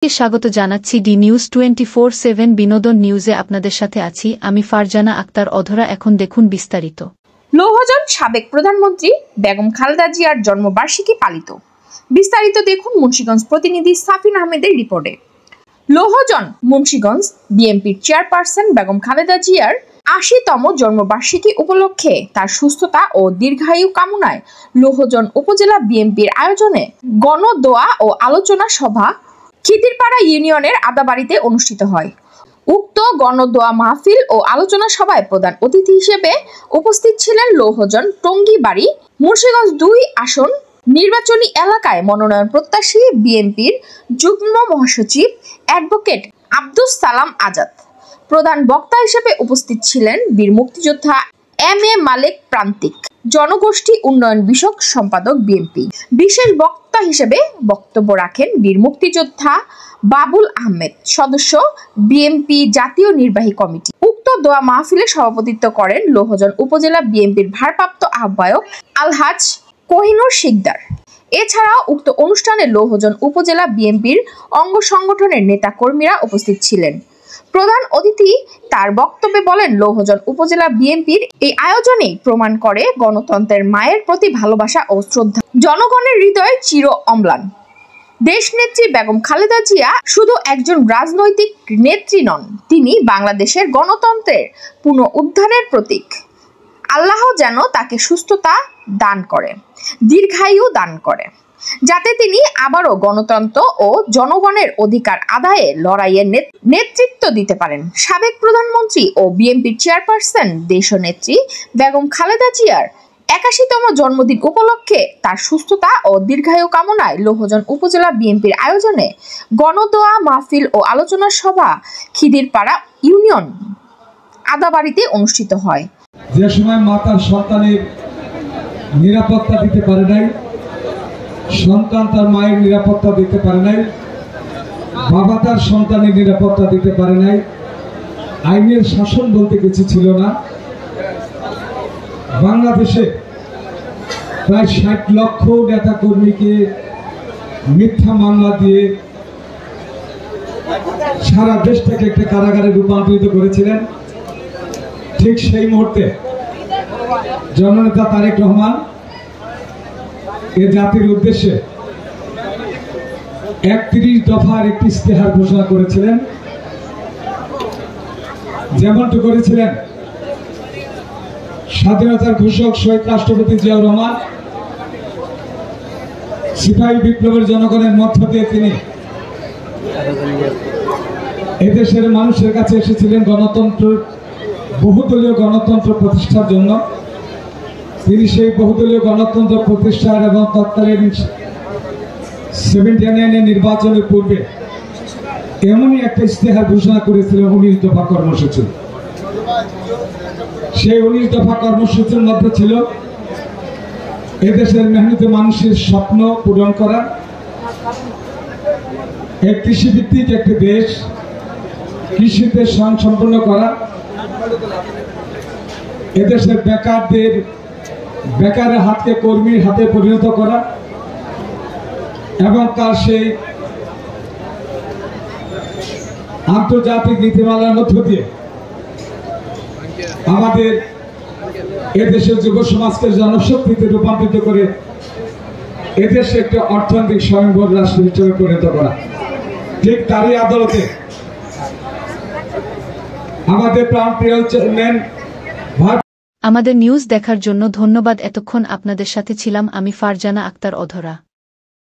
স্বাগত জানাচ্ছি D news 24/7 বিনোদন নিউজে আপনাদের সাথে আছি আমি ফারজানা আক্তার অধরা। এখন দেখুন বিস্তারিত। লৌহজন সাবেক প্রধানমন্ত্রী বেগম খালেদা জিয়ার জন্মবার্ষিকী পালিত। বিস্তারিত দেখুন মুন্সিগঞ্জ প্রতিনিধি সাফিন আহমেদের রিপোর্টে। লৌহজন মুন্সিগঞ্জ বিএনপির চেয়ারপারসন বেগম খালেদা জিয়ার ৮০তম জন্মবার্ষিকী উপলক্ষে তার সুস্থতা ও দীর্ঘায়ু কামনায় লৌহজন উপজেলা বিএনপির আয়োজনে গণদোয়া ও আলোচনা সভা খিদিরপাড়া ইউনিয়নের আদাবাড়িতে অনুষ্ঠিত হয়। উক্ত গণদোয়া মাহফিল ও আলোচনা সভায় প্রধান অতিথি হিসেবে উপস্থিত ছিলেন লৌহজন টঙ্গীবাড়ি মুন্সিগঞ্জ ২ আসন নির্বাচনী এলাকায় মনোনয়ন প্রত্যাশী বিএনপির যুগ্ম মহাসচিব অ্যাডভোকেট আব্দুস সালাম আজাদ। প্রধান বক্তা হিসেবে উপস্থিত ছিলেন বীর মুক্তিযোদ্ধা এম.এ. মালেক প্রান্তিক, জনগোষ্ঠী উন্নয়ন বিষয়ক সম্পাদক বিএনপি। বিশেষ বক্তা হিসেবে বক্তব্য রাখেন বীর মুক্তিযোদ্ধা বাবুল আহমেদ, সদস্য বিএনপি জাতীয় নির্বাহী কমিটি। উক্ত দোয়া মাহফিলে সভাপতিত্ব করেন লৌহজন উপজেলা বিএনপির ভারপ্রাপ্ত আহ্বায়ক আলহাজ কোহিনুর শিকদার। এছাড়াও উক্ত অনুষ্ঠানে লৌহজন উপজেলা বিএনপির অঙ্গ সংগঠনের নেতা কর্মীরা উপস্থিত ছিলেন। প্রধান অতিথি তার বক্তব্যে বলেন, লৌহজন উপজেলা বিএনপির এই আয়োজনেই প্রমাণ করে গণতন্ত্রের মায়ের প্রতি ভালোবাসা ও শ্রদ্ধা জনগণের হৃদয়ে চির অম্লান। দেশনেত্রী বেগম খালেদা জিয়া শুধু একজন রাজনৈতিক নেত্রী নন, তিনি বাংলাদেশের গণতন্ত্রের পুনরুদ্ধারের প্রতীক। আল্লাহ যেন তাকে সুস্থতা দান করে, দীর্ঘায়ু দান করে, যাতে তিনি আবারও গণতন্ত্র ও জনগণের অধিকার আদায়ে লড়াইয়ের নেতৃত্ব দিতে পারেন। সাবেক প্রধানমন্ত্রী ও বিএনপির চেয়ারপারসন দেশনেত্রী বেগম খালেদা জিয়ার ৮১তম জন্মদিন উপলক্ষে তার সুস্থতা ও দীর্ঘায়ু কামনায় লৌহজন উপজেলা বিএনপির আয়োজনে গণদোয়া মাহফিল ও আলোচনা সভা খিদিরপাড়া ইউনিয়ন আদাবাড়িতে অনুষ্ঠিত হয়। যে সময় মাতার সন্তানের নিরাপত্তা দিতে পারে নাই, সন্তান তার মায়ের নিরাপত্তা দিতে পারে নাই, বাবা তার সন্তানের নিরাপত্তা দিতে পারে নাই, আইনের শাসন বলতে কিছু ছিল না। বাংলাদেশে প্রায় ৬০ লক্ষ নেতা কর্মীকে মিথ্যা মামলা দিয়ে সারা দেশটাকে একটা কারাগারে রূপান্তরিত করেছিলেন। ঠিক সেই মুহূর্তে জননেতা তারেক রহমান এ জাতির উদ্দেশ্যে ৩১ দফার একটি ইশতেহার ঘোষণা করেছিলেন। যেমনটি করেছিলেন স্বাধীনতার ঘোষক শহীদ রাষ্ট্রপতি জিয়াউর রহমান, সিপাহী বিপ্লবের জনগণের মধ্য দিয়ে তিনি এদেশের মানুষের কাছে এসেছিলেন বহুদলীয় গণতন্ত্র প্রতিষ্ঠার জন্য। তিনি সেই বহুদলীয় গণতন্ত্র প্রতিষ্ঠার এবং তৎকালীন 79 নির্বাচনের পূর্বে এমনই একটা ইশতেহার ঘোষণা করেছিলেন ১৯ দফা কর্মসূচি। সেই ১৯ দফা কর্মসূচির মধ্যে ছিল এদেশের মেহনতি মানুষের স্বপ্ন পূরণ করা, এক কৃষিভিত্তিক একটি দেশ, কৃষিতে স্বয়ংসম্পূর্ণ করা, এদেশের বেকারের হাতকে কর্মীর হাতে পরিণত করা এবং তার সেই আন্তর্জাতিক নীতিমালার মধ্য দিয়ে আমাদের এদেশের যুব সমাজকে জনশক্তিতে রূপান্তরিত করে এদেশে একটা অর্থনৈতিক স্বয়ংভর রাষ্ট্র হিসেবে পরিণত করা। ঠিক তারই আদালতে আমাদের প্রাণপ্রিয় চেয়ারম্যান। আমাদের নিউজ দেখার জন্য ধন্যবাদ। এতক্ষণ আপনাদের সাথে ছিলাম আমি ফারজানা আক্তার অধরা।